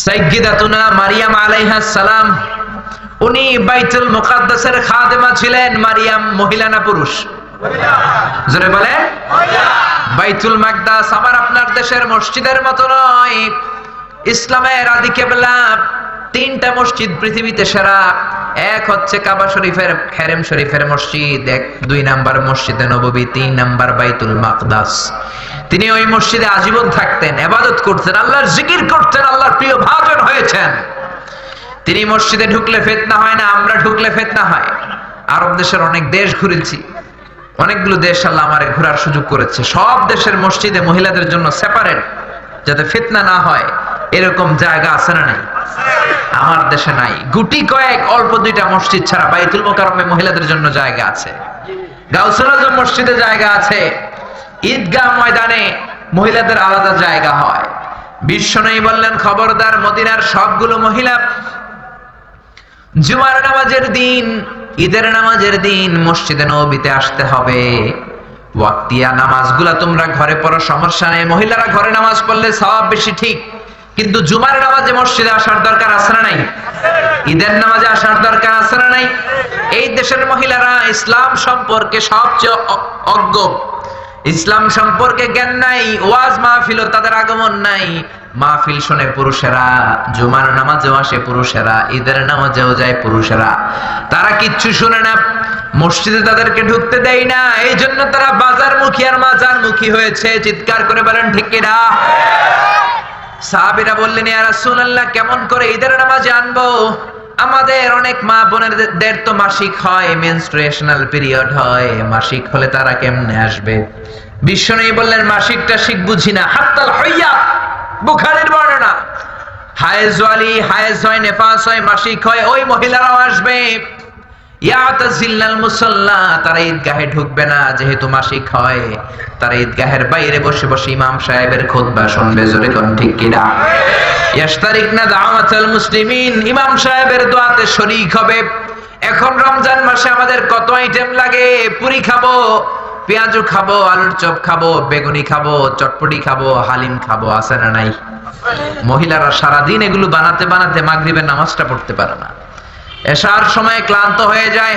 সাইয়্যিদাতুনা মারিয়াম আলাইহাস সালাম উনি বাইতুল মুকাদ্দাসের খাদেমা ছিলেন। মারিয়াম মহিলা না পুরুষ? জোরে বলেন মহিলা। বাইতুল মাকদাস আমার আপনার দেশের মসজিদের মতো নয়। ইসলামের আদি কিবলা তিনটা মসজিদ পৃথিবীতে সেরা। এক হচ্ছে কাবা শরীফের হেরেম শরীফের মসজিদ, এক 2 নাম্বার মসজিদে নববী, 3 নাম্বার বাইতুল মাকদাস। তিনি ওই মসজিদে আজীবন থাকতেন, ইবাদত করতেন, আল্লাহর জিকির করতেন, আল্লাহর প্রিয় ভাজন হয়েছেন। তিনি মসজিদে ঢুকলে ফিতনা হয় না, আমরা ঢুকলে ফিতনা হয়। আরব দেশের অনেক দেশ ঘুরেছি, অনেকগুলো দেশ আল্লাহ আমারে ঘোরার সুযোগ করেছে। সব দেশের মসজিদে মহিলাদের জন্য সেপারেট, যাতে ফিতনা না হয়, এরকম জায়গা আছে না নাই? আমার দেশে নাই। গুটি কয়েক অল্প 2টা মসজিদ ছাড়া বাইতুল মুকাররমে মহিলাদের জন্য জায়গা আছে, গাউসুল আজম মসজিদে জায়গা আছে, ঈদগাহ ময়দানে মহিলাদের আলাদা জায়গা হয়। বিশ্বনবী বললেন, খবরদার মদিনার সবগুলো মহিলা জুমার নামাজের দিন, ঈদের নামাজের দিন মসজিদে নববীতে আসতে হবে। ওয়াক্তিয়া নামাজগুলা তোমরা ঘরে পড়ো, সমস্যা নেই। মহিলারা ঘরে নামাজ পড়লে সওয়াব বেশি, ঠিক, কিন্তু জুমার নামাজে মসজিদে আসার দরকার আছে না নাই? ঈদের নামাজে আসার দরকার আছে না নাই? এই দেশের মহিলারা ইসলাম সম্পর্কে সবচেয়ে অজ্ঞ, ইসলাম সম্পর্কে জ্ঞান নাই। ওয়াজ মাহফিলও তাদের আগমন নাই। মাহফিল শোনে পুরুষেরা, জুমার নামাজেও আসে পুরুষেরা, ঈদের নামাজেও যায় পুরুষেরা। তারা কিচ্ছু শুনে না, মসজিদে তাদেরকে ঢুকতে দেয় না। এই জন্য তারা বাজারমুখী আর মাজারমুখী হয়েছে। চিৎকার করে বলেন ঠিক কিনা? সাহাবীরা বললেন, ইয়া রাসূলুল্লাহ, কেমন করে ঈদের নামাজে আনবো? আমাদের অনেক মা বোনেরদের তো মাসিক হয়, মেনস্ট্রুয়েশনাল পিরিয়ড হয়, মাসিক হলে তারা কেমনে আসবে? বিশ্বনবী বললেন, মাসিকটা শিখ বুঝি না, হাত্তাল হাইয়া, বুখারীর বর্ণনা। হায়েজ ওয়ালি, হায়েজ হয়, নেফাস হয়, মাসিক হয়, ওই মহিলারাও আসবে। ইয়াতাজিল্লাল মুসাল্লা, তারা ঈদগাহে ঢুকবে না, যেহেতু মাসিক হয়। তারা ঈদগাহের বাইরে বসে বসে ইমাম সাহেবের খুতবা শুনবে। জোরে কোন ঠিক কিনা? ইয়াশতারিকনা দাওয়াতাল মুসলিমিন, ইমাম সাহেবের দোয়াতে শরীক হবে। এখন রমজান মাসে আমাদের কত আইটেম লাগে। পুরি খাবো, পেঁয়াজু খাবো, আলুর চপ খাবো, বেগুনি খাবো, চটপটি খাবো, হালিম খাবো, আছে না নাই? মহিলারা সারাদিন এগুলো বানাতে বানাতে মাগরিবের নামাজটা পড়তে পারে না। এশার সময় ক্লান্ত হয়ে যায়,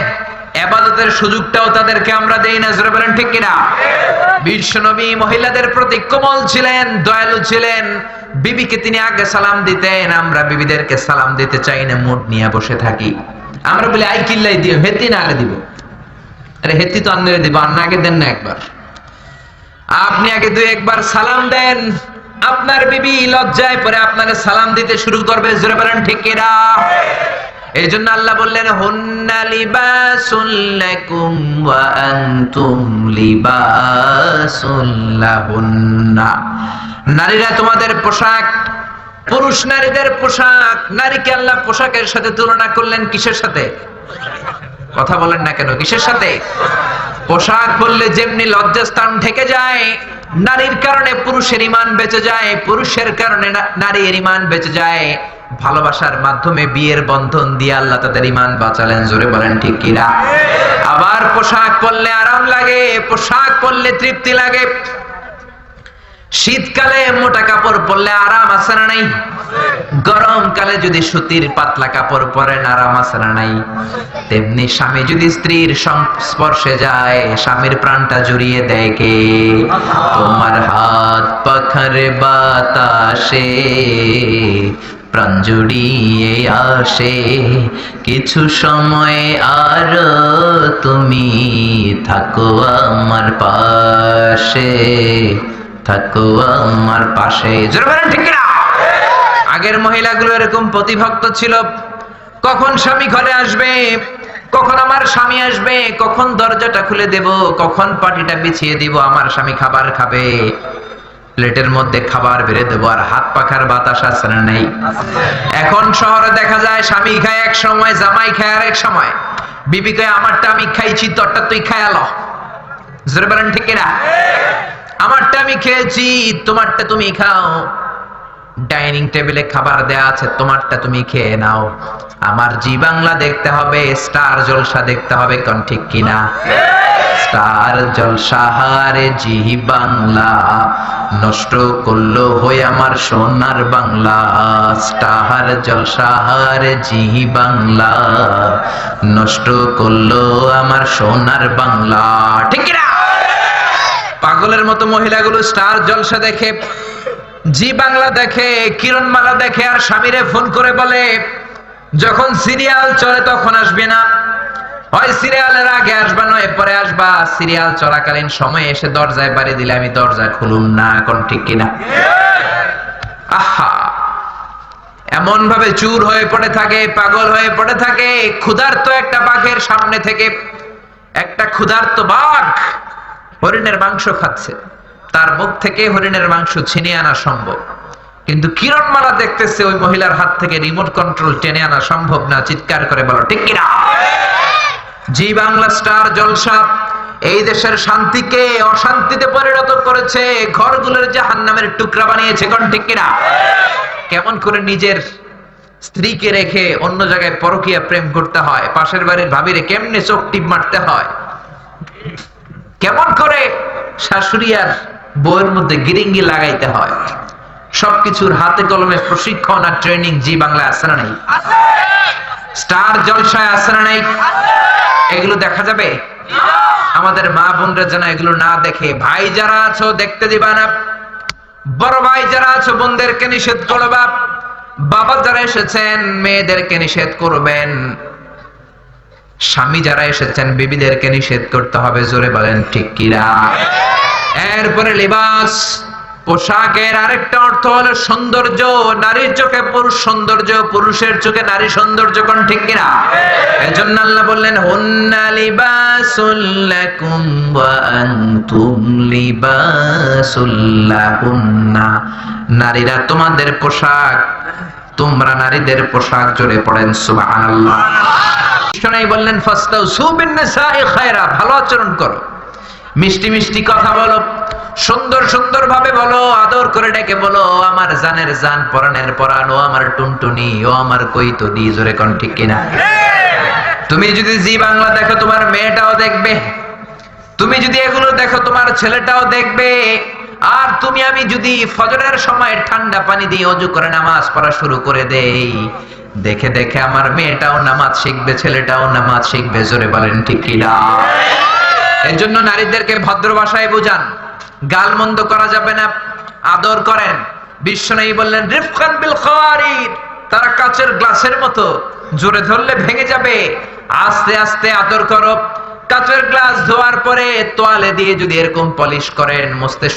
ইবাদতের সুযোগটাও তাদেরকে আমরা দেই না। জোরে বলেন ঠিক কিনা? বিশ্বনবী মহিলাদের প্রতি কোমল ছিলেন, দয়ালু ছিলেন। বিবিকে তিনি আগে সালাম দিতেন, আমরা বিবিদেরকে সালাম দিতে চাই না, মুড নিয়ে বসে থাকি। আমরা বলি, আই কিল্লাই দিও, হেতি না আগে দিব। আরে হেতি তো আন্নারে দিব, আন্না আগে দেন না একবার। আপনি আগে 2-1 সালাম দেন, আপনার বিবি লজ্জায় পরে আপনাকে সালাম দিতে শুরু করবে। জোরে বলেন ঠিক কিনা? এই জন্য আল্লাহ বললেন, হুন্না লিবাসুল লাকুম ওয়া আনতুম লিবাসুল লাহুন্না। নারীরা তোমাদের পোশাক, পুরুষ নারীদের পোশাক। নারীকে আল্লাহ পোশাকের সাথে তুলনা করলেন কিসের সাথে? কথা বলেন না কেন? কিসের সাথে? পোশাক পরলে যেমনি লজ্জাস্থান ঢেকে যায়, নারীর কারণে পুরুষের ঈমান বেঁচে যায়, পুরুষের কারণে নারীর ঈমান বেঁচে যায়। ভালোবাসার মাধ্যমে বিয়ের বন্ধন দিয়ে আল্লাহ তাদের ঈমান বাঁচালেন। জোরে বলেন ঠিক কিনা? আবার পোশাক পরলে আরাম লাগে, পোশাক পরলে তৃপ্তি লাগে। শীতকালে মোটা কাপড় পরলে আরাম আছে না নাই? গরমকালে যদি সুতির পাতলা কাপড় পরেন, আরাম আছে না নাই? তেমনি স্বামী যদি স্ত্রীর সংস্পর্শে যায়, স্বামীর প্রাণটা জুড়িয়ে দেয় কে? তোমার হাত পাখার বাতাসে প্রাণ জুড়িয়ে আসে, কিছু সময় আর তুমি থাকো আমার পাশে, থাকো আমার পাশে। জোরে বলেন ঠিক কিনা? আগের মহিলাগুলো এরকম প্রতিভক্ত ছিল। কখন স্বামী ঘরে আসবে, কখন আমার স্বামী আসবে, কখন দরজাটা খুলে দেব, কখন পাটিটা বিছিয়ে দিব, আমার স্বামী খাবার খাবে, প্লেটের মধ্যে খাবার বেড়ে দেবো। আর হাত পাখার বাতাস আছে না নেই? এখন শহরে দেখা যায় স্বামী খায় এক সময়, জামাই খায় আর এক সময়। বিবি কয়, আমারটা আমি খাইছি, তোরটা তুই খায়ালো। জোরে বলেন ঠিক কিনা? আমারটা আমি খেয়েছি, তোমারটা তুমি খাও। ডাইনিং টেবিলে খাবার দেয়া আছে, তোমারটা তুমি খেয়ে নাও। আমার জি বাংলা দেখতে হবে, স্টার জলসা দেখতে হবে, কোন ঠিক কিনা? স্টার জলসাহারে জি বাংলা, নষ্ট করলো হয়ে আমার সোনার বাংলা। স্টার জলসাহারে জি বাংলা, নষ্ট করলো আমার সোনার বাংলা। ঠিক না? পাগলের মতো মহিলাগুলো স্টার জলসা দেখে, জি বাংলা দেখে, কিরণমালা দেখে, আর স্বামীরে ফোন করে বলে যখন সিরিয়াল চলে তখন আসবে না, হয় সিরিয়ালের আগে আসবা নয় পরে আসবা, সিরিয়াল চলাকালীন সময়ে এসে দরজায় বাড়ি দিলে আমি দরজা খুলুম না। এখন ঠিক কিনা? আহা, এমন ভাবে চুর হয়ে পড়ে থাকে, পাগল হয়ে পড়ে থাকে। ক্ষুধার্ত একটা বাঘের সামনে থেকে একটা ক্ষুধার্ত বাঘ হরিণের মাংস খাচ্ছে, তার মুখ থেকে হরিণের মাংস ছিনিয়ে আনা সম্ভব, কিন্তু কিরণমালা দেখতেছে ওই মহিলার হাত থেকে রিমোট কন্ট্রোল টেনে আনা সম্ভব না। চিৎকার করে বলো ঠিক কিনা? জি বাংলা স্টার জলসা এই দেশের শান্তিকে অশান্তিতে পরিণত করেছে, ঘরগুলোর জাহান্নামের টুকরা বানিয়েছে। কোন ঠিক কিনা? কেমন করে নিজের স্ত্রীকে রেখে অন্য জায়গায় পরকীয়া প্রেম করতে হয়, পাশের বাড়ির ভাবিরে কেমনে চোখ টিপ মারতে হয়, কেমন করে শাশুড়ি আর বউয়ের মধ্যে গিরিঙ্গি লাগাইতে হয়, সবকিছুর হাতে কলমে প্রশিক্ষণ আর ট্রেনিং জি বাংলা আছে না নাই? স্টার জলসায় আছে না নাই? এগুলো দেখা যাবে? আমাদের মা বোনরা যেন এগুলো না দেখে। ভাই যারা আছো দেখতে দিবা না, বড় ভাই যারা আছো বোনদেরকে নিষেধ করবা, বাবা যারা এসেছেন মেয়েদেরকে নিষেধ করবেন, স্বামী যারা এসেছেন বিবিদেরকে নিষেধ করতে হবে। জোরে বলেন ঠিক কিনা? এরপরে লিবাস, পোশাকের আরেকটা অর্থ হলো সৌন্দর্য। নারীর চোখে পুরুষ সৌন্দর্য, পুরুষের চোখে নারী সৌন্দর্য। কোন ঠিক কিনা? এজন্য আল্লাহ বললেন হুন্না লিবাসুল লাকুম ওয়া আনতুম লিবাসুল লাহুন্না। নারীরা তোমাদের পোশাক, তোমরা নারীদের পোশাক। জোরে পড়েন সুবহানাল্লাহ। শোনাই বললেন ফাস্তাউসু বিন-নিসাই খায়রা, ভালো আচরণ করো, মিষ্টি মিষ্টি কথা বলো, সুন্দর সুন্দর ভাবে বলো, আদর করে ডেকে বলো আমার জানের জান, পরাণের পরাণ, ও আমার টুনটুনি, ও আমার কইতদি। জোরে কোন ঠিক কিনা? তুমি যদি জি বাংলা দেখো তোমার মেয়েটাও দেখবে, তুমি যদি এগুলো দেখো তোমার ছেলেটাও দেখবে। আর তুমি আমি যদি ফজরের সময় ঠান্ডা পানি দিয়ে ওযু করে নামাজ পড়া শুরু করে দেই, দেখে দেখে আমার মেয়েটাও নামাজ শিখবে, ছেলেটাও নামাজ শিখবে। জোরে বলেন ঠিক কিনা? এজন্য নারীদেরকে ভদ্র ভাষায় বুঝান, গালমন্দ করা যাবে না, আদর করেন। বিশ্বনবী বললেন রিফকান বিল খাওয়ারির, তারা কাচের গ্লাসের মতো, জোরে ধরলে ভেঙে যাবে, আস্তে আস্তে আদর করো। কাচের গ্লাস ধোয়ার পরে তোয়ালে দিয়ে যদি এরকম পলিশ করেন, মুছতে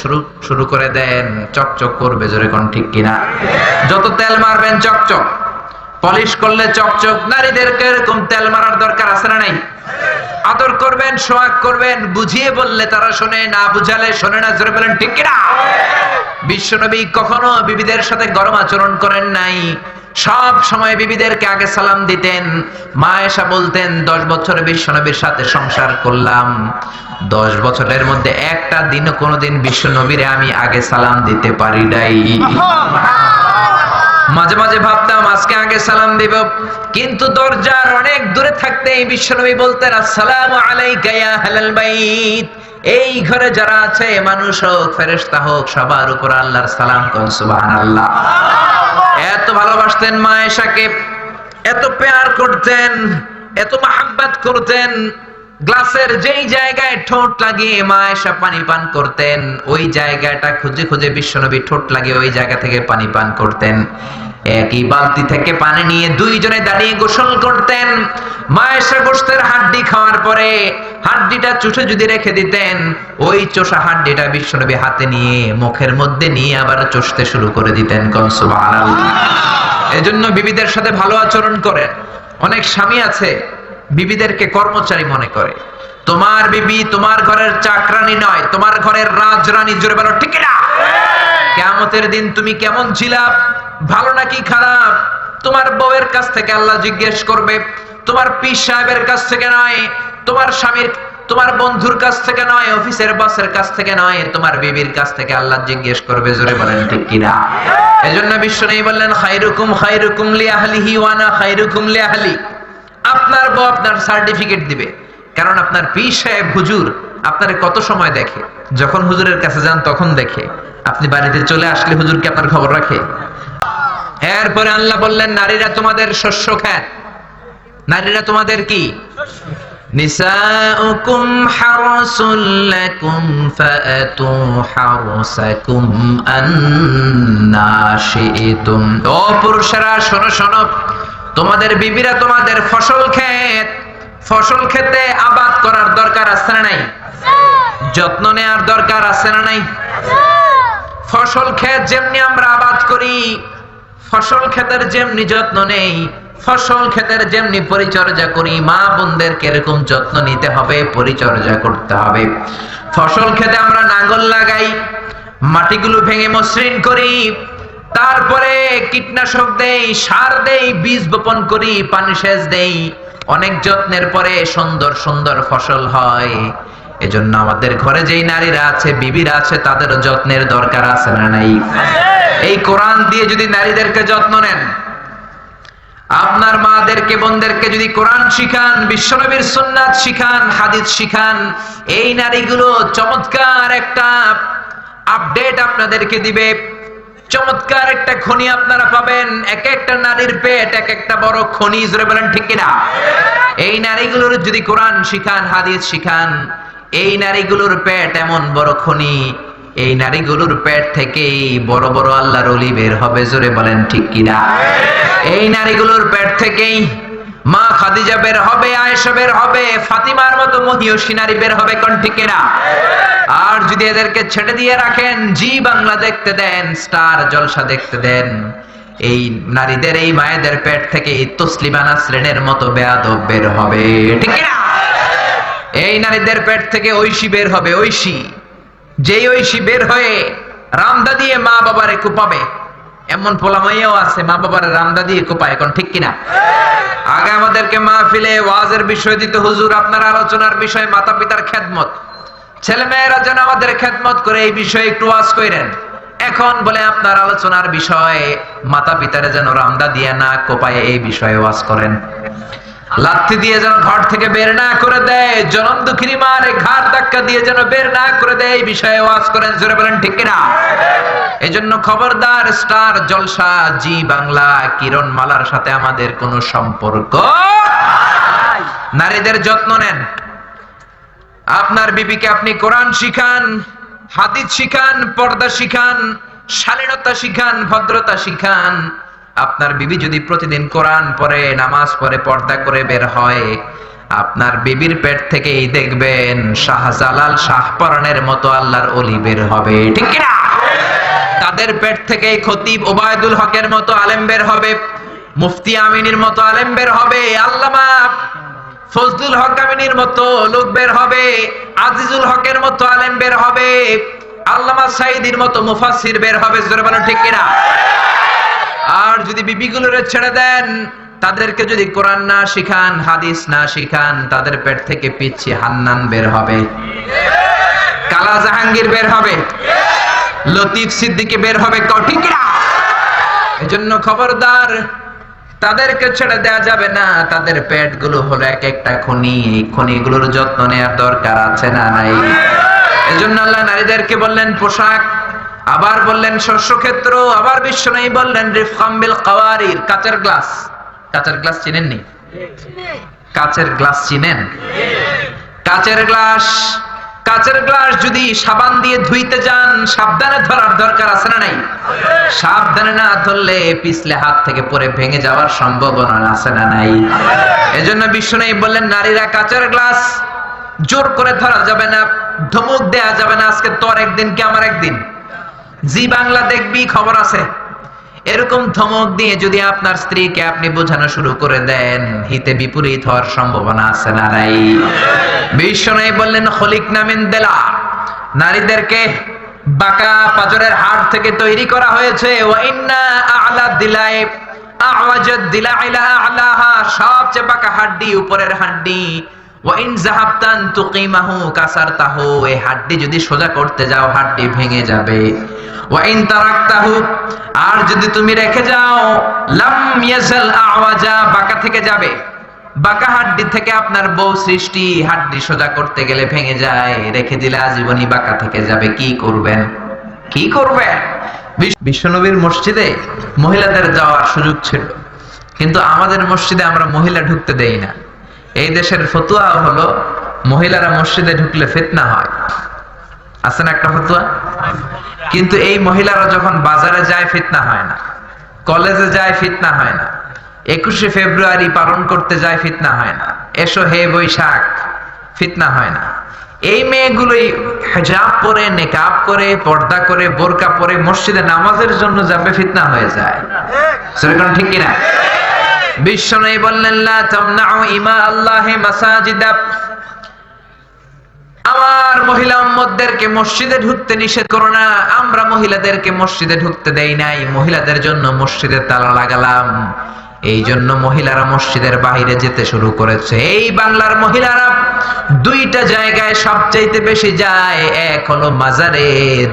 শুরু করে দেন, চকচক করবে। জোরে কোন ঠিক কিনা? যত তেল মারবেন চকচক, পলিশ করলে চকচক। নারীদেরকে এরকম তেল মারার দরকার আছে না নাই? আদর করবেন, সোহাগ করবেন, বুঝিয়ে বললে তারা শোনে, না বুঝালে শোনে না। জোরে বলেন ঠিক কিনা? বিশ্বনবী কখনো বিবিদের সাথে গরম আচরণ করেন নাই, সব সময় বিবিদেরকে আগে সালাম দিতেন। মা আয়েশা বলতেন 10 বছর বিশ্বনবীর সাথে সংসার করলাম, 10 বছরের মধ্যে একটা দিনও কোনোদিন বিশ্বনবীরে আমি আগে সালাম দিতে পারি নাই। মাঝে মাঝে ভাবতাম আজকে আগে সালাম দিব, কিন্তু দরজার অনেক দূরে থাকতে বিশ্বনবী বলতেন আসসালামু আলাইকা ইয়া আহলাল বাইত। এই ঘরে যারা আছে, মানুষ হোক ফেরেশতা হোক, সবার উপর আল্লাহর সালাম কোন সুবহানাল্লাহ। এত ভালোবাসতেন মা আয়েশাকে, এত প্যার করতেন, এত মহব্বত করতেন। গ্লাসের যেই জায়গায় ঠোঁট লাগিয়ে মা আয়েশা পানি পান করতেন, ওই জায়গাটা খুঁজে খুঁজে বিশ্বনবী ঠোঁট লাগিয়ে ওই জায়গা থেকে পানি পান করতেন। একই বালতি থেকে পানি নিয়ে দুইজনে দাঁড়িয়ে গোসল করতেন। মা আয়েশা গোশতের হাড্ডি খাওয়ার পরে হাড্ডিটা চুষে যদি রেখে দিতেন, ওই চোষা হাড্ডিটা বিশ্বনবী হাতে নিয়ে মুখের মধ্যে নিয়ে আবার চষতে শুরু করে দিতেন। কোন সুবহানাল্লাহ। এজন্য বিবিদের সাথে ভালো আচরণ করেন। অনেক স্বামী আছে বিবিদেরকে কর্মচারী মনে করে। তোমার বিবি তোমার ঘরের চাকরানী নয়, তোমার ঘরের রাজরানী। জোরে বলো ঠিক না? কিয়ামতের দিন তুমি কেমন ছিলা, ভালো নাকি খারাপ, তোমার বউয়ের কাছ থেকে আল্লাহ জিজ্ঞেস করবে। তোমার পীর সাহেবের কাছ থেকে নয়, তোমার স্বামীর, তোমার বন্ধুর কাছ থেকে নয়, অফিসের বসের কাছ থেকে নয়, তোমার বিবির কাছ থেকে আল্লাহ জিজ্ঞেস করবে। জোরে বলেন ঠিক কিনা? এজন্য বিশ্বনবী বললেন খায়রুকুম খায়রুকুম লিআহলিহি ওয়া আনা খায়রুকুম লিআহলি। আপনার বউ আপনার সার্টিফিকেট দিবে, কারণ আপনার পীর সাহেব হুজুর আপনারে কত সময় দেখে? যখন হুজুরের কাছে যান তখন দেখে, আপনি বাড়িতে চলে আসলে হুজুর কি আপনার খবর রাখে? এরপরে আল্লাহ বললেন, নারীরা তোমাদের শস্য খায়। নারীরা তোমাদের কি? নিসাউকুম হারসুল লাকুম ফাআতু হারসাকুম আন্না শি'তুম। ও পুরুষেরা শোনো শোনো, তোমাদের বিবিরা তোমাদের ফসল ক্ষেত, ফসল ক্ষেতে আবাদ করার দরকার আছে না নাই? যত্ন নেওয়ার দরকার আছে না নাই? ফসল ক্ষেত যেমনি আমরা আবাদ করি, ফসল ক্ষেতের যেমনি যত্ন নেই, ফসল ক্ষেতের যেমনি পরিচর্যা করি, মা বোনদেরকে এরকম যত্ন নিতে হবে, পরিচর্যা করতে হবে। ফসল ক্ষেতে আমরা নাঙ্গল লাগাই, মাটিগুলো ভেঙে মসৃণ করি, তারপরে কীটনাশক দেই, সার দেই, বীজ বপন করি, পানি সেচ দেই, অনেক যত্নের পরে সুন্দর সুন্দর ফসল হয়। এজন্য আমাদের ঘরে যেই নারীরা আছে, বিবিরা আছে, তাদেরও যত্নের দরকার আছে না নাই? এই কোরআন দিয়ে যদি নারীদেরকে যত্ন নেন, আপনার মাদেরকে, বোনদেরকে যদি কোরআন শিখান, বিশ্বনবীর সুন্নাত শিখান, হাদিস শিখান, এই নারীগুলো চমৎকার একটা আপডেট আপনাদেরকে দিবে, চমৎকার একটা খনি আপনারা পাবেন। এক একটা নারীর পেট এক একটা বড় খনি, জোরে বলেন ঠিক কিনা? এই নারীগুলোর যদি কোরআন শিখান, হাদিস শিখান, এই নারীগুলোর পেট এমন বড় খনি, এই নারীগুলোর পেট থেকেই বড় বড় আল্লাহর ওলি বের হবে, জোরে বলেন ঠিক কিনা? এই নারীগুলোর পেট থেকেই মা খাদিজা বের হবে, আয়েশা বের হবে, ফাতিমার মতো মহিয়সী নারী বের হবে, কোন ঠিক কিনা? আর যদি এদেরকে ছেড়ে দিয়ে রাখেন, জি বাংলা দেখতে দেন, স্টার জলসা দেখতে দেন, এই নারীদের, এই মায়েদের পেট থেকে তসলিমা নাসরিনের মতো বেয়াদব বের হবে, ঠিক কিনা? এই নারীদের পেট থেকে ঐশী বের হবে, ঐশী। যেই ঐশী বের হয়ে রামদা দিয়ে মা বাবারে কুপাবে, এমন পোলামাইয়াও আছে মা বাবার রামদা দিয়ে কোপায়, এখন ঠিক কিনা? আগে আমাদেরকে মাহফিলে ওয়াজের বিষয় দিতে, হুজুর আপনার আলোচনার বিষয় মাতা পিতার খেদমত, ছেলে মেয়েরা যেন আমাদের খেদমত করে, এই বিষয়ে একটু ওয়াজ করেন। এখন বলে আপনার আলোচনার বিষয় মাতা পিতারে যেন রামদা দিয়ে না কোপায়, এই বিষয়ে ওয়াজ করেন। লাথি দিয়ে যেন ঘর থেকে বের না করে দেয়, জনম দুঃখিনী মারে ঘাট ধাক্কা দিয়ে যেন বের না করে দেয়, এই বিষয়ে ওয়াজ করেন, জোরে বলেন ঠিক কিনা? এজন্য খবরদার, স্টার জলসা, জি বাংলা, কিরণ মালার সাথে আমাদের কোনো সম্পর্ক। নারীদের যত্ন নেন। আপনার বিবিকে আপনি কোরআন শিখান, হাদিস শিখান, পর্দা শিখান, শালীনতা শিখান, ভদ্রতা শিখান। আপনার বিবি যদি প্রতিদিন কোরআন পড়ে, নামাজ পড়ে, পর্দা করে বের হয়, আপনার বিবির পেট থেকেই দেখবেন শাহজালাল, শাহপরানের মতো আল্লাহর ওলি বের হবে, ঠিক কিনা? তাদের পেট থেকে খতিব ওবায়দুল হকের মতো আলেম বের হবে, মুফতি আমিনীর মতো আলেম বের হবে, আল্লামা ফজলুল হক আমিনীর মতো লোক বের হবে, আজিজুল হকের মতো আলেম বের হবে, আল্লামা সাইদির মতো মুফাসসির বের হবে, জোরে বলেন ঠিক কিনা? আর যদি বিবিগুলোরে ছেড়ে দেন, তাদেরকে যদি কোরআন না শিখান, হাদিস না শিখান, তাদের পেট থেকে পিচ্ছি হান্নান বের হবে, কালা জাহাঙ্গীর বের হবে, লতিফ সিদ্দিকী বের হবে, ঠিক কিনা? এজন্য খবরদার, তাদেরকে ছেড়ে দেওয়া যাবে না। তাদের পেটগুলো হলো এক একটা খনি, এই খনিগুলোর যত্ন নেওয়ার দরকার আছে না নাই? এজন্য আল্লাহ নারীদেরকে বললেন পোশাক, আবার বললেন শস্যক্ষেত্র, আবার বিশ্বনবী বললেন রিফকাম বিল কাওয়ারির, কাচের গ্লাস। কাচের গ্লাস চিনেননি? কাচের গ্লাস চিনেন? কাচের গ্লাস, কাচের গ্লাস যদি সাবান দিয়ে ধুইতে যান, সাবধানে ধরার দরকার আছে না নাই? সাবধানে না ধরলে পিছলে হাত থেকে পড়ে ভেঙে যাওয়ার সম্ভাবনা আছে না নাই? এজন্য বিশ্বনবী বললেন নারীরা কাচের গ্লাস জোর করে ধরা যাবে না, ধমক দেয়া যাবে না, আজকে তোর একদিন কি আমার একদিন। জি বাংলা দেখবি, খবর আছে। এরকম ধমক দিয়ে যদি আপনার স্ত্রীকে আপনি বোঝানো শুরু করে দেন, হিতে বিপরীত হওয়ার সম্ভাবনা আছে না নাই? বিশ্বনবী বললেন খলিকনা মিন দিলা, নারীদেরকে বাঁকা পাজরের হাড় থেকে তৈরি করা হয়েছে। ওয়া ইন্না আ'লা দিলাই আ'ওয়াজাদ দিলা ইলা আ'লাহা, সবচেয়ে বাঁকা হাড্ডি উপরের হাড্ডি। ওয়া ইন যাহাবতান তুকিমাহু কাসারতাহু, এই হাড্ডি যদি সোজা করতে যাও হাড্ডি ভেঙে যাবে। ওয়া ইন তারাকতাহু, আর যদি তুমি রেখে যাও লাম ইয়াজাল আ'ওয়াজা, বাঁকা থেকে যাবে। বাঁকা হাড্ডি থেকে আপনার বউ সৃষ্টি, হাড্ডি সোজা করতে গেলে ভেঙে যায়, রেখে দিলে আজীবনই বাঁকা থেকে যাবে। কি করবেন? কি করবেন? বিশ্বনবীর মসজিদে মহিলাদের যাওয়ার সুযোগ ছিল, কিন্তু আমাদের মসজিদে আমরা মহিলা ঢুকতে দেই না। এই দেশের ফতুয়া হলো মহিলারা মসজিদে ঢুকলে ফিতনা হয়। আছে না একটা ফতুয়া? কিন্তু এই মহিলারা যখন বাজারে যায় ফিতনা হয় না, কলেজে যায় ফিতনা হয় না, 21শে ফেব্রুয়ারি পালন করতে যায় ফিতনা হয় না, এসো হে বৈশাখ ফিতনা হয় না। এই মেয়েগুলোই হিজাব পরে, নেকাব করে, পর্দা করে, বোরকা পরে মসজিদে নামাজের জন্য যাবে, ফিতনা হয়ে যায়। সেরকম ঠিক কিনা? বিশ্বনবী বললেন লা তামনাউ ইমা আল্লাহি মাসাজিদা, আমার মহিলা উম্মতদেরকে মসজিদে ঢুকতে নিষেধ করো না। আমরা মহিলাদেরকে মসজিদে ঢুকতে দেই নাই, মহিলাদের জন্য মসজিদে তালা লাগালাম। এই জন্য মহিলারা মসজিদের বাইরে যেতে শুরু করেছে। এই বাংলার মহিলারা দুইটা জায়গায় সবচাইতে বেশি যায়, এক হলো মাজারে,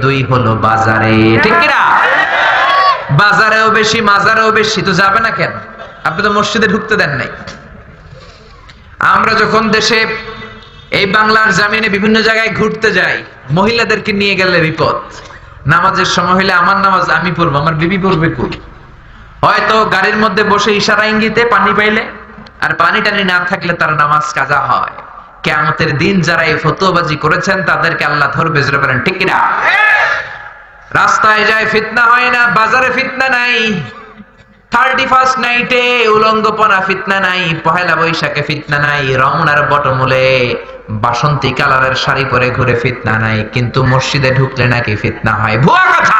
দুই হলো বাজারে। ঠিক কিনা? বাজারেও বেশি, মাজারেও বেশি। তো যাবে না কেন? আপনি তো মসজিদে ঢুকতে দেন নাই। আমরা যখন দেশে এই বাংলার জামিনে বিভিন্ন জায়গায় ঘুরতে যাই, মহিলাদেরকে নিয়ে গেলে বিপদ। নামাজের সময় হলে আমার নামাজ আমি পড়বো, আমার বিবি পড়বে কই? হয়তো গাড়ির মধ্যে বসে ইশারা ইঙ্গিতে পানি পাইলে, আর পানি টানি না থাকলে তার নামাজ কাজা হয়। কিয়ামতের দিন যারা এই ফতোয়াবাজি করেছেন তাদেরকে আল্লাহ ধরবে। জোরে বলেন ঠিক কিনা? রাস্তায় যায় ফিতনা হয় না, বাজারে ফিতনা নাই, 31st নাইটে উলঙ্গপনা ফিতনা নাই, পহেলা বৈশাখে ফিতনা নাই, রমনার বটমূলে বাসন্তী কালারের শাড়ি পরে ঘুরে ফিতনা নাই, কিন্তু মসজিদে ঢুকলে নাকি ফিতনা হয়। ভুয়া কথা।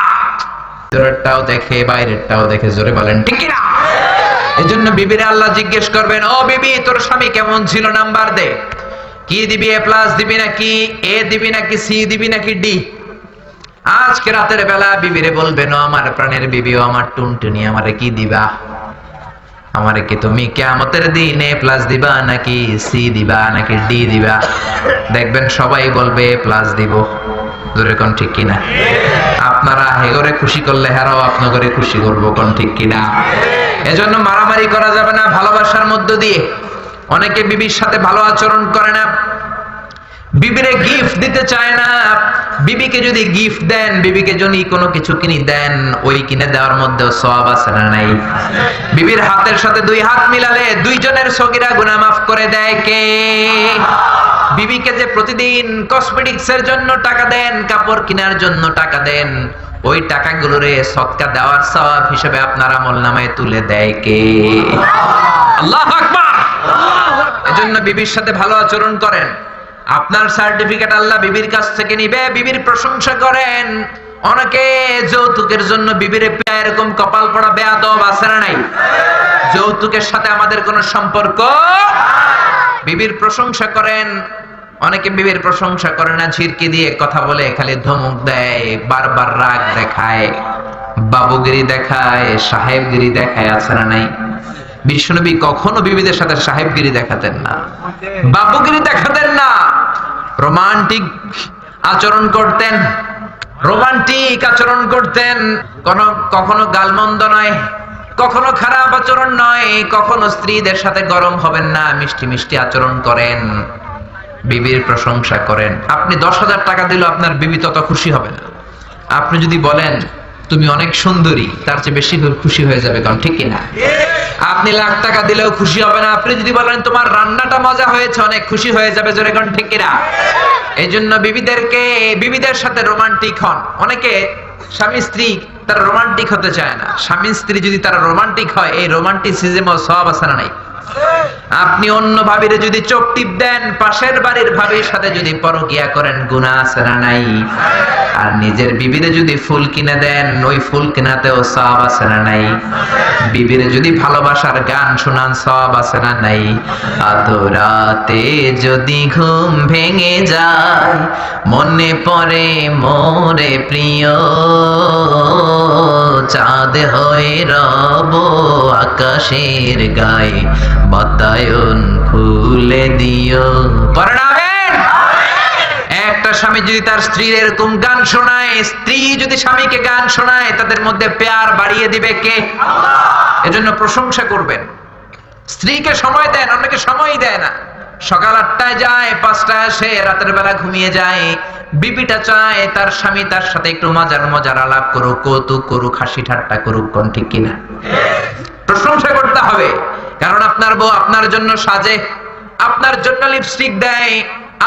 ভিতরেরটাও দেখে বাইরেরটাও দেখে। জোরে বলেন ঠিক কিনা? এজন্য বিবিরে আল্লাহ জিজ্ঞেস করবেন, ও বিবি তোর স্বামী কেমন ছিল, নাম্বার দে। কি দিবি? এ প্লাস দিবি নাকি এ দিবি নাকি সি দিবি নাকি ডি? আজকে রাতের বেলা বিবিরে বলবেন, ও আমার প্রাণের বিবি, ও আমার টুনটুনি, আমারে কি দিবা? আমারে কি তুমি কিয়ামতের দিন এ প্লাস দিবা নাকি সি দিবা নাকি ডি দিবা? দেখবেন সবাই বলবে এ প্লাস দিব। জোরে কোন ঠিক কিনা? আপনারা হেগরে খুশি করলে হেরাও আপনাগরে খুশি করবো। কোন ঠিক কিনা? এজন্য মারামারি করা যাবে না, ভালোবাসার মধ্য দিয়ে। অনেকে বিবির সাথে ভালো আচরণ করে না, বিবিরে গিফট দিতে চায় না। বিবিকে যদি গিফট দেন, বিবিকে যদি কোনো কিছু কিনে দেন, ওই কিনে দেওয়ার মধ্যেও সওয়াব আছে না নাই? বিবির হাতের সাথে দুই হাত মিলালে দুইজনের সগীরা গুনাহ মাফ করে দেয় কে? বিবিকে যে প্রতিদিন কসমেটিক্স এর জন্য টাকা দেন, কাপড় কেনার জন্য টাকা দেন, ওই টাকাগুলোরে সদকা দেওয়ার সওয়াব হিসেবে আপনার আমলনামায় তুলে দেয় কে? আল্লাহু আকবার। এজন্য বিবির সাথে ভালো আচরণ করেন। আপনার সার্টিফিকেট আল্লাহ বিবির কাছ থেকে নিবে, বিবির প্রশংসা করেন। অনেকে যৌতুকের জন্য বিবিরে পেয়ে এরকম কপাল পড়া বেয়াদব আছে না নাই? যৌতুকের সাথে আমাদের কোনো সম্পর্ক। বিবির প্রশংসা করেন। অনেকে বিবির প্রশংসা করে না, ঝিরকি দিয়ে কথা বলে, খালি ধমক দেয়, বারবার রাগ দেখায়, বাবুগিরি দেখায়, সাহেবগিরি দেখায়। আছে না নাই? বিশ্বনবী কখনো বিবিদের সাথে সাহেবগিরি দেখাতেন না, বাবুগিরি দেখাতেন না। রোমান্টিক আচরণ করতেন, রোমান্টিক আচরণ করতেন। কখনো গালমন্দ নয়, কখনো খারাপ আচরণ নয়, কখনো স্ত্রীদের সাথে গরম হবেন না, মিষ্টি মিষ্টি আচরণ করেন, বিবির প্রশংসা করেন। আপনি 10,000 টাকা দিলেও আপনার বিবি তত খুশি হবে না। আপনি যদি বলেন তুমি অনেক সুন্দরী, তার চেয়ে বেশি খুশি হয়ে যাবে। কারণ ঠিক কিনা? আপনি লাখ টাকা দিলেও খুশি হবে না। আপনি যদি বলেন তোমার রান্নাটা মজা হয়েছে, অনেক খুশি হয়ে যাবে। জোরে কোন ঠিক কিনা? এই জন্য বিবিদের সাথে রোমান্টিক হন। অনেকে স্বামী স্ত্রী তারা রোমান্টিক হতে চায় না। স্বামী স্ত্রী যদি তারা রোমান্টিক হয়, এই রোমান্টিসিজমও সওয়াব আছে না নাই? আপনি অন্য ভাবিরে যদি চোখ টিপ দেন, পাশের বাড়ির ভাবির সাথে যদি পরকিয়া করেন, গুনাহ আছে না নাই? আর নিজের বিবিরে যদি ফুল কিনে দেন, ওই ফুল কিনাতেও সওয়াব আছে না নাই? বিবিরে যদি ভালোবাসার গান শোনান, সওয়াব আছে না নাই? আধরাতে যদি ঘুম ভেঙে যায়, মনে পড়ে মোরে প্রিয়, চাঁদ হয়ে রব আকাশের গায়ে, বাতায়ন খুলে দিও। পড়াবেন। একটা স্বামী যদি তার স্ত্রীর এরকম গান শোনায়, স্ত্রী যদি স্বামীকে গান শোনায়, তাদের মধ্যে প্যার বাড়িয়ে দিবে কে? আল্লাহ। এজন্য প্রশংসা করবেন। স্ত্রীকে সময় দেন, অন্যকে সময়ই দেয় না। সকাল 8টায় যায়, 5টায় আসে, রাতের বেলা ঘুমিয়ে যায়। বিবিটা চায় তার স্বামী তার সাথে একটু মজার আলাপ করুক, কৌতুক করুক, হাসি ঠাট্টা করুক। কোন ঠিক কিনা? প্রশংসা করতে হবে, কারণ আপনার বউ আপনার জন্য সাজে, আপনার জন্য লিপস্টিক দেয়,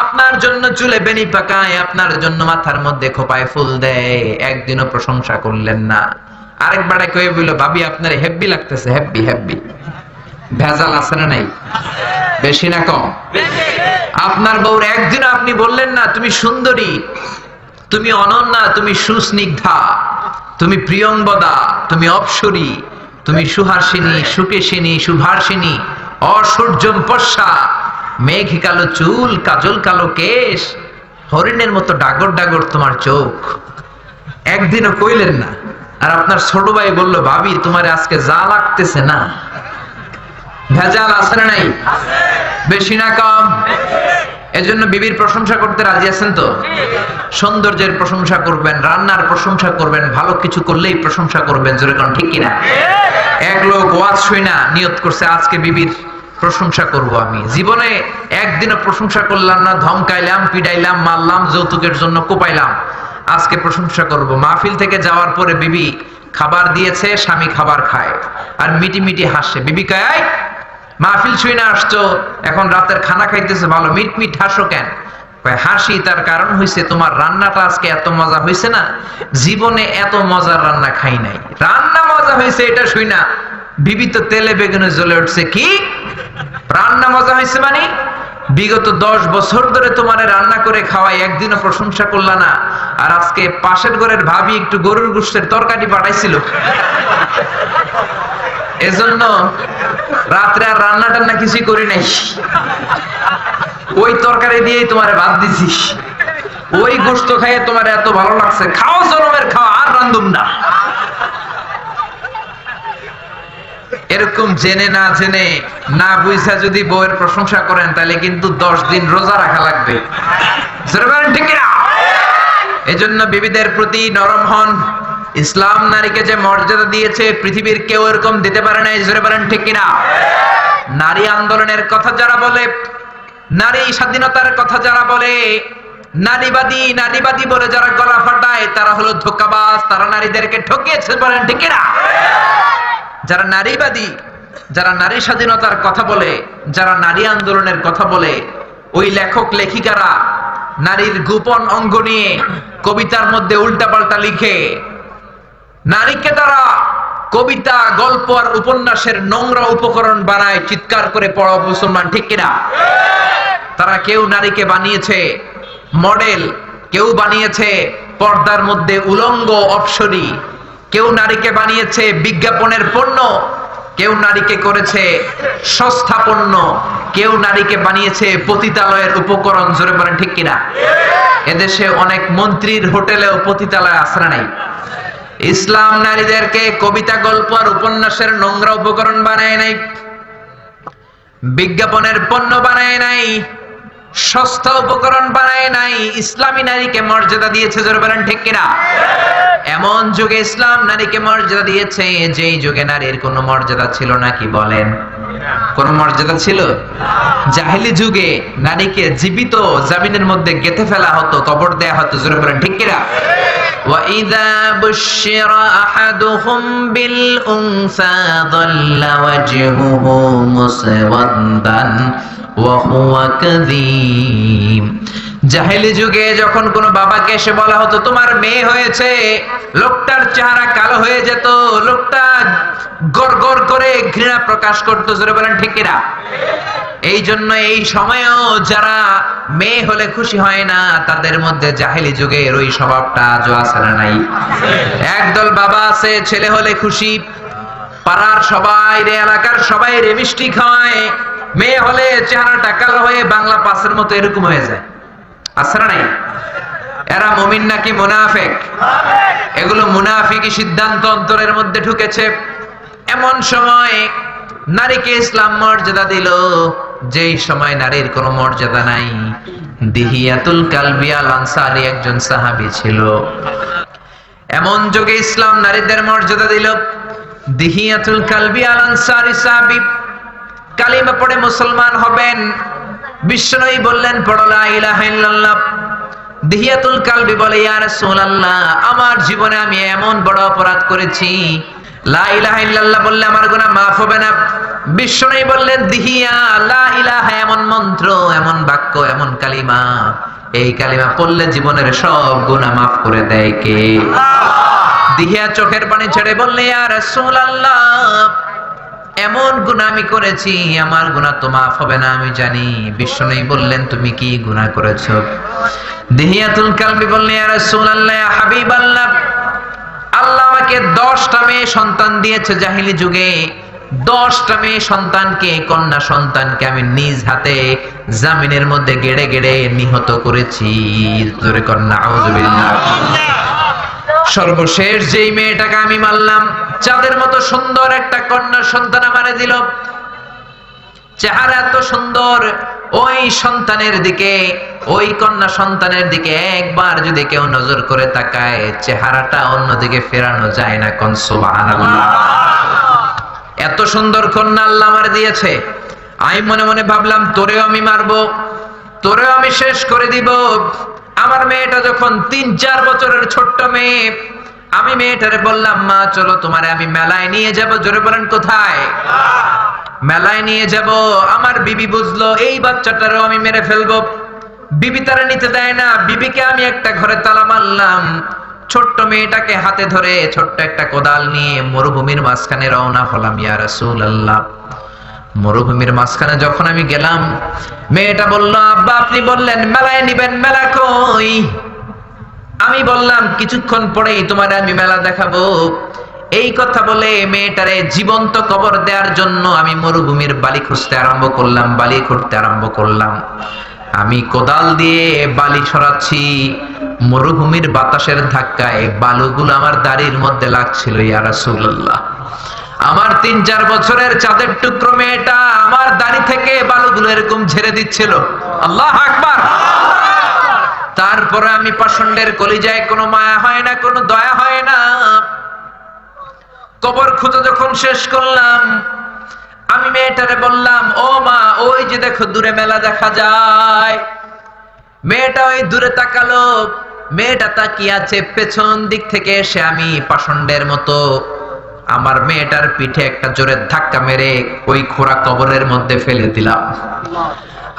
আপনার জন্য চুলে বেনি পাকায়, আপনার জন্য মাথার মধ্যে খোপায় ফুল দেয়। একদিনও প্রশংসা করলেন না। আরেকবারে কয়ে বলল, ভাবি আপনার হেব্বি লাগতেছে। হেব্বি হেব্বি ভেজাল আছে না নাই? বেশি না কম? আপনার বউর একদিন আপনি বললেন না, তুমি সুন্দরী, তুমি অনন্যা, তুমি সুস্নিগ্ধা, তুমি প্রিয়ংবদা, তুমি অপ্সরী, তুমি সুহাসিনী, সুকেশিনী, সুভাষিনী, অসূর্যম পশ্চা, মেঘ কালো চুল, কাজল কালো কেশ, হরিণের মতো ডাগর ডাগর তোমার চোখ। একদিনও কইলেন না। আর আপনার ছোট ভাই বলল, ভাবি তোমার আজকে যা লাগতেছে না। ভেজাল আছে না নাই? বেশি না কম? এজন্য বিবির প্রশংসা করতে রাজি আছেন তো? সৌন্দর্যের প্রশংসা করবেন, রান্নার প্রশংসা করবেন, ভালো কিছু করলেই প্রশংসা করবেন। জোরে কোন ঠিক কিনা? এক লোক ওয়াজ শুই না নিয়ত করছে, আজকে বিবির প্রশংসা করব আমি। জীবনে একদিনও প্রশংসা করলাম না, ধমকাইলাম, পিডাইলাম, মারলাম, যৌতুকের জন্য কোপাইলাম। আজকে প্রশংসা করব। মাহফিল থেকে যাওয়ার পরে বিবি খাবার দিয়েছে, স্বামী খাবার খায় আর মিটি মিটি হাসে। বিবি কয়, মাহফিল শুই না আসছো, এখন রাতের খানা খাইতেছে, ভালো মিট মিট হাসো কেন? হাসি তার কারণ হইছে তোমার রান্নাটা আজকে এত মজা হইছে না, জীবনে এত মজার রান্না খাই নাই। রান্না মজা হয়েছে এটা শুই না বিবি তো তেলে বেগুনে জ্বলে উঠছে। কি রান্না মজা হয়েছে মানে? বিগত 10 বছর ধরে তোমারে রান্না করে খাওয়াই, একদিনও প্রশংসা করলা না। আর আজকে পাশের ঘরের ভাবি একটু গরুর গোশতের তরকারি পাঠাইছিল, এজন্য রাত্রে আর রান্না টান্না কিছুই করি নাই, ওই তরকারি দিয়েই তোমারে ভাত দিছি। ওই গোশত খাইয়ে তোমার এত ভালো লাগছে, খাও জনমের খাও, আর রান্ধুম না। এরকম জেনে না জেনে না বুঝা যদি বউয়ের প্রশংসা করেন, তাহলে কিন্তু 10 দিন রোজা রাখা লাগবে। ঠিক না? এজন্য বিবিদের প্রতি নরম হন। ইসলাম নারীকে যে মর্যাদা দিয়েছে, পৃথিবীর কেউ এরকম দিতে পারে না। জোরে বলেন ঠিক কিনা? নারী আন্দোলনের কথা যারা বলে, নারী স্বাধীনতার কথা যারা বলে, নারীবাদী বলে যারা গলা ফাটায়, তারা হলো ধোঁকাবাজ। তারা নারীদেরকে ঠকিয়েছে। বলেন ঠিক কিনা? যারা নারীবাদী, যারা নারী স্বাধীনতার কথা বলে, যারা নারী আন্দোলনের কথা বলে, ওই লেখক লেখিকারা নারীর গোপন অঙ্গ নিয়ে কবিতার মধ্যে উল্টাপাল্টা লিখে, নারীকে তারা কবিতা, গল্প আর উপন্যাসের নোংরা উপকরণ বানায়। চিৎকার করে পড়ো মুসলমান, ঠিক কিনা? তারা কেউ নারীকে বানিয়েছে মডেল, কেউ বানিয়েছে পর্দার মধ্যে উলঙ্গ অপ্সরী, কেউ নারীকে বানিয়েছে বিজ্ঞাপনের পণ্য, কেউ নারীকে করেছে সস্তা পণ্য, কেউ নারীকে বানিয়েছে পতিতালয়ের উপকরণ। জোরে বলেন ঠিক কিনা? এদেশে অনেক মন্ত্রীর হোটেলেও পতিতালয় আছে না নাই? ইসলাম নারীদেরকে কবিতা, গল্প আর উপন্যাসের নোংরা উপকরণ বানায় নাই, বিজ্ঞাপনের পণ্য বানায় নাই, সস্তা উপকরণ বানায় নাই। ইসলামী নারীকে মর্যাদা দিয়েছে। জোরে বলেন ঠিক কিনা? এমন যুগে ইসলাম নারীকে মর্যাদা দিয়েছে, যেই যুগে নারীর কোনো মর্যাদা ছিল না। কি বলেন? কোন মর্যাদা ছিল? জাহেলি যুগে নারীকে জীবিত জামিনের মধ্যে গেঁথে ফেলা হতো, কবর দেয়া হতো। জোরে বলেন ঠিক কিনা? وَإِذَا بُشِّرَ أَحَدُهُمْ بِالْأُنثَى ظَلَّ وَجْهُهُ مُسْوَدًّا وَهُوَ كَظِيمٌ। জাহেলি যুগে যখন কোন বাবাকে এসে বলা হতো তোমার মেয়ে হয়েছে, লোকটার চেহারা কালো হয়ে যেত, লোকটা গড়গড় করে ঘৃণা প্রকাশ করত। জোরে বলেন ঠিক কিনা? এই জন্য এই সময়েও যারা মেয়ে হলে খুশি হয় না, তাদের মধ্যে জাহেলি যুগের ওই স্বভাবটা আজও আছে না নাই? একদল বাবা আছে, ছেলে হলে খুশি, পাড়ার সবাই রে, এলাকার সবাই রে মিষ্টি খাওয়ায়, মেয়ে হলে চেহারাটা কালো হয়ে বাংলা পাসের মতো এরকম হয়ে যায়। আছে না নাই? এরা মুমিন নাকি মুনাফিক? এগুলো মুনাফিকি সিদ্ধান্ত অন্তরের মধ্যে ঢুকেছে। এমন সময় নারীকে ইসলাম মর্যাদা দিল, যেই সময় নারীর কোনো মর্যাদা নাই। দিহিয়াতুল কালবি আল আনসারী একজন সাহাবী ছিল। এমন যুগে ইসলাম নারীদের মর্যাদা দিল। দিহিয়াতুল কালবি আল আনসারী সাহাবী কালিমা পড়ে মুসলমান হবেন। বিশ্বনবী বললেন পড়ো লা ইলাহা ইল্লাল্লাহ। দিহিয়াতুল কালবি বলে ইয়া রাসূলুল্লাহ, আমার জীবনে আমি এমন বড় অপরাধ করেছি, লা ইলাহা ইল্লাল্লাহ বললে আমার গুনাহ মাফ হবে না। বিশ্বনবী বললেন দিহিয়া, লা ইলাহা এমন মন্ত্র, এমন বাক্য, এমন কালিমা, এই কালিমা পড়লে জীবনের সব গুনাহ মাফ করে দেয় কে? দিহিয়া চোখের পানি ছেড়ে বললে ইয়া রাসূলুল্লাহ, এমন গুনাহ আমি করেছি, আমার গুনাহ তো মাফ হবে না আমি জানি। বিশ্বনবী বললেন তুমি কি গুনাহ করেছো? দিহিয়াতুল কালবি বললেন ইয়া রাসূলুল্লাহ, ইয়া হাবিবাল্লাহ, আল্লাহ আমাকে 10টা মেয়ে সন্তান দিয়েছে জাহিলি যুগে। 10টা মেয়ে সন্তানকে, কন্যা সন্তানকে আমি নিজ হাতে জামিনের মধ্যে গেড়ে গেড়ে নিহত করেছি। জোরে কর নাউযুবিল্লাহ। সর্বশেষ যেই মেয়েটাকে আমি মারলাম, চাঁদের মতো সুন্দর একটা কন্যা সন্তান আমারে দিল। চেহারা এত সুন্দর, ওই সন্তানের দিকে, ওই কন্যা সন্তানের দিকে একবার যদি কেউ নজর করে তাকায়, চেহারাটা অন্যদিকে ফেরানো যায় না। কোন সুবহানাল্লাহ। এত সুন্দর কন্যা আল্লাহ আমার দিয়েছে। আমি মনে মনে ভাবলাম তোরেও আমি মারবো, তোরেও আমি শেষ করে দিব। আমার মেয়েটা যখন 3-4 বছরের ছোট্ট মেয়ে, আমি মেয়েটারে বললাম মা চলো তোমারে আমি মেলায় নিয়ে যাব। জোরে বলেন কোথায়? মেলায় নিয়ে যাব। আমার বিবি বুঝলো এই বাচ্চাটারও আমি মেরে ফেলবো। বিবি তারা নিতে দেয় না। বিবিকে আমি একটা ঘরে তালা মারলাম। ছোট্ট মেয়েটাকে হাতে ধরে ছোট্ট একটা কোদাল নিয়ে মরুভূমির মাঝখানে রওনা হলাম। ইয়া রাসূলুল্লাহ, মরুভূমির মাঝখানে যখন আমি গেলাম, মেয়েটা বলল আব্বা আপনি বললেন মেলায় নিবেন, মেলা কই? আমি বললাম কিছুক্ষণ পরেই তোমার আমি মেলা দেখাবো। এই কথা বলে মেয়েটারে জীবন্ত কবর দেওয়ার জন্য আমি মরুভূমির বালি খুঁজতে আরম্ভ করলাম, বালি খুঁড়তে আরম্ভ করলাম। আমি কোদাল দিয়ে বালি সরাচ্ছি, মরুভূমির বাতাসের ধাক্কায় বালুগুলো আমার দাড়ির মধ্যে লাগছিল। ইয়া রাসূলুল্লাহ, আমার 3-4 বছরের চাঁদের টুকরো মেয়েটা আমার দাড়ি থেকে বালুগুলো এরকম ঝেড়ে দিচ্ছিল। আল্লাহু আকবার। তারপরে আমি পাষণ্ডের কলিজায় কোনো মায়া হয় না, কোনো দয়া হয় না। কবর খুঁজে যখন শেষ করলাম, আমি মেয়েটারে বললাম ও মা ওই যে দেখো দূরে মেলা দেখা যায়। মেয়েটা ওই দূরে তাকালো। মেয়েটা তাকিয়ে আছে। পেছন দিক থেকে এসে আমি পাষণ্ডের মতো আমার মেয়েটার পিঠে একটা জোরে ধাক্কা মেরে ওই খোঁড়া কবরের মধ্যে ফেলে দিলাম।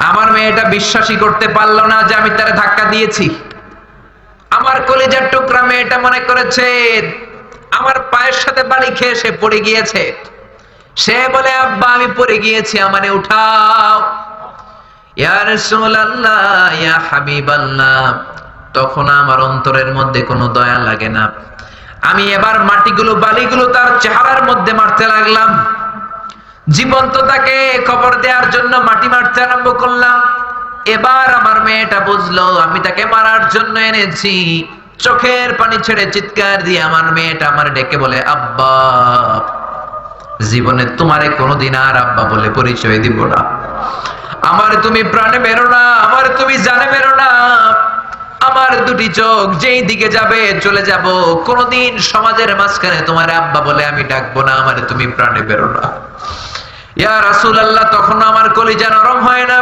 আমার মেয়েটা বিশ্বাসই করতে পারলো না যে আমি তারে ধাক্কা দিয়েছি। আমার কলিজার টুকরা মেয়েটা মনে করেছে আমার পায়ের সাথে বাড়ি খেয়ে সে পড়ে গিয়েছে। সে বলে আব্বা আমি পড়ে গিয়েছি, আমারে উঠাও। ইয়া রাসূলুল্লাহ, ইয়া হাবিবাল্লাহ, তখন আমার অন্তরের মধ্যে কোনো দয়া লাগে না। আমি এবার মাটিগুলো বালিগুলো তার চেহারার মধ্যে মারতে লাগলাম। জীবন্ত তাকে কবর দেওয়ার জন্য মাটি মারতে আরম্ভ করলাম। এবার আমার মেয়েটা বুঝলো আমি তাকে মারার জন্য এনেছি। চোখের পানি ছেড়ে চিৎকার দিয়ে আমার মেয়েটা আমার ডেকে বলে আব্বা, জীবনে তোমারে কোনোদিন আর আব্বা বলে পরিচয় দিব না। আমার তুমি প্রাণে মেরো না, আমার তুমি জানে মেরো না। আমার দুটি চোখ যেই দিকে যাবে চলে যাব। কোনোদিন সমাজের মাঝখানে তোমার আব্বা বলে আমি ডাকবো না। আমার তুমি প্রাণে বেরো না। ইয়া রাসূলুল্লাহ, তখন আমার কলিজা নরম হয় না।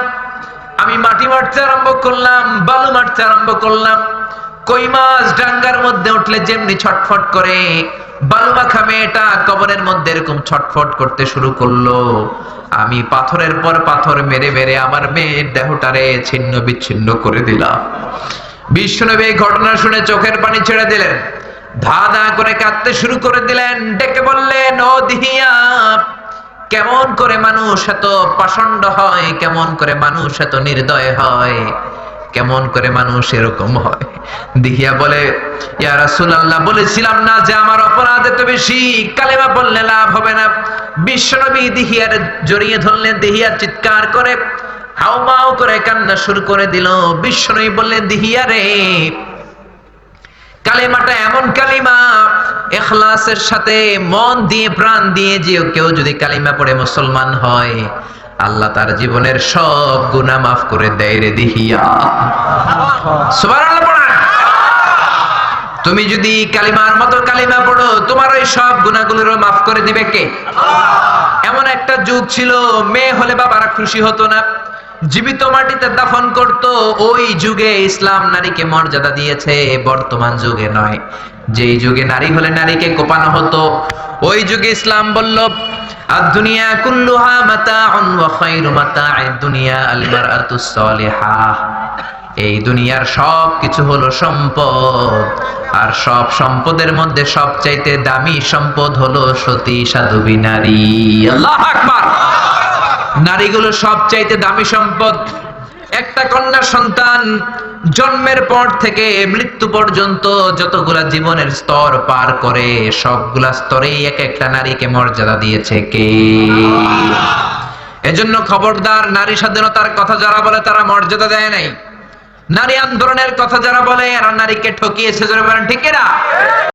আমি মাটি মারতে আরম্ভ করলাম, বালু মারতে আরম্ভ করলাম। কই মাছ ডাঙ্গার মধ্যে উঠলে যেমনি ছটফট করে, বালু মাখা মেয়েটা কবরের মধ্যে এরকম ছটফট করতে শুরু করলো। আমি পাথরের পর পাথর মেরে মেরে আমার মেয়ের দেহটারে ছিন্ন বিচ্ছিন্ন করে দিলাম। বিশ্বনবী এই ঘটনা শুনে চোখের পানি ছেড়ে দিলেন, ধা ধা করে কাঁদতে শুরু করে দিলেন। ডেকে বললেন ও দিহিয়া, কেমন করে মানুষ এত পাষণ্ড হয়, কেমন করে মানুষ এত নির্দয় হয়, কেমন করে মানুষ এরকম হয়? দিহিয়া বলে ইয়া রাসূলুল্লাহ, বলেছিলাম না যে আমার অপরাধ এত বেশি, কালেমা বললে লাভ হবে না। বিশ্বনবী দিহিয়ার জড়িয়ে ধরলেন। দিহিয়া চিৎকার করে হাউমাউ করে কান্না শুরু করে দিল। বিশ্বনবী বললেন দিহিয়া রে, কালেমাটা এমন কালিমা, ইখলাসের সাথে মন দিয়ে প্রাণ দিয়ে যে কেউ যদি কালিমা পড়ে মুসলমান হয়, আল্লাহ তার জীবনের সব গুনাহ মাফ করে দেয় রে দিহিয়া। সুবহানাল্লাহ পড়েন। তুমি যদি কালিমার মতো কালিমা পড়ো, তোমার ওই সব গুনাহগুলোরও মাফ করে দিবে কে? এমন একটা যুগ ছিল, মেয়ে হলে বাবারা খুশি হতো না, জীবিত মাটিতে দাফন করত। ওই যুগে ইসলাম নারীকে মর্যাদা দিয়েছে, বর্তমান যুগে নয়। যেই যুগে নারী হলে নারীকে কোপানো হতো, ওই যুগে ইসলাম বলল আদ-দুনিয়া কুল্লুহা মাতাউন ওয়া খায়রু মাতা'আদ দুনিয়া আল মারআতুস সালিহাহ। এই দুনিয়ার সব কিছু হলো সম্পদ, আর সব সম্পদের মধ্যে সবচাইতে দামি সম্পদ হলো সতী সাধবী নারী। আল্লাহু আকবার। নারীগুলো সবচাইতে দামি সম্পদ। একটা কন্যা সন্তান জন্মের পর থেকে মৃত্যু পর্যন্ত যতগুলা জীবনের স্তর পার করে, সবগুলা স্তরেই এক একটা নারীকে মর্যাদা দিয়েছে কে? এজন্য খবরদার, নারী স্বাধীনতার কথা যারা বলে তারা মর্যাদা দেয় নাই। নারী আন্দোলনের কথা যারা বলে এরা নারীকে ঠকিয়েছে, জোরে বলেন ঠিক কিনা?